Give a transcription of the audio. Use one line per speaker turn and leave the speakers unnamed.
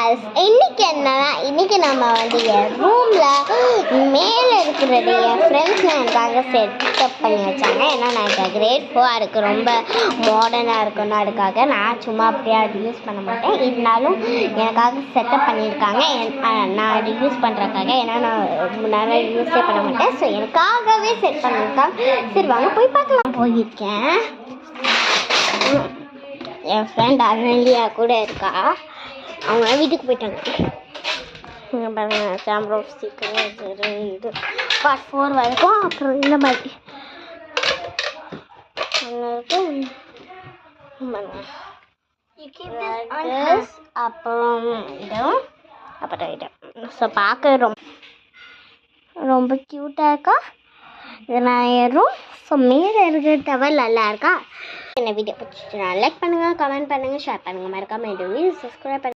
guys, இன்னைக்கு நம்ம வந்து என் ரூமில் மேலே இருக்கிறது என் ஃப்ரெண்ட்ஸ்லாம் எனக்காக செட்டப் பண்ணி வச்சாங்க. ஏன்னா நான் இப்போ கிரேட் 4 அதுக்கு ரொம்ப மாடர்னாக இருக்கணும். அதுக்காக நான் சும்மா அப்படியே அது யூஸ் பண்ண மாட்டேன். இருந்தாலும் எனக்காக செட்டப் பண்ணியிருக்காங்க. நான் அது யூஸ் பண்ணுறதுக்காக, ஏன்னா நான் முன்னாடி யூஸே பண்ண மாட்டேன். ஸோ எனக்காகவே செட் பண்ணியிருக்காங்க. சரி வாங்க போய் பார்க்கலாம். போயிருக்கேன். என் ஃப்ரெண்ட் அனலியா கூட இருக்கா. அவங்க வீட்டுக்கு போயிட்டாங்க. இங்கே பாருங்க, சாம்பர் ஆஃப் சீக்கிரம் இது பார்ட் 4 வரைக்கும். அப்புறம் இந்த மாதிரி அப்புறம் இதுவும் அப்புறம் இது. ஸோ பார்க்க ரொம்ப க்யூட்டாக இருக்கா. இது நான் ஏறும். ஸோ மேலே இருக்கிற டவல் நல்லா இருக்கா. என்ன வீடியோ பிடிச்சிட்டு லைக் பண்ணுங்கள், கமெண்ட் பண்ணுங்கள், ஷேர் பண்ணுங்கள், மறக்காமல் சப்ஸ்கிரைப் பண்ணுங்கள்.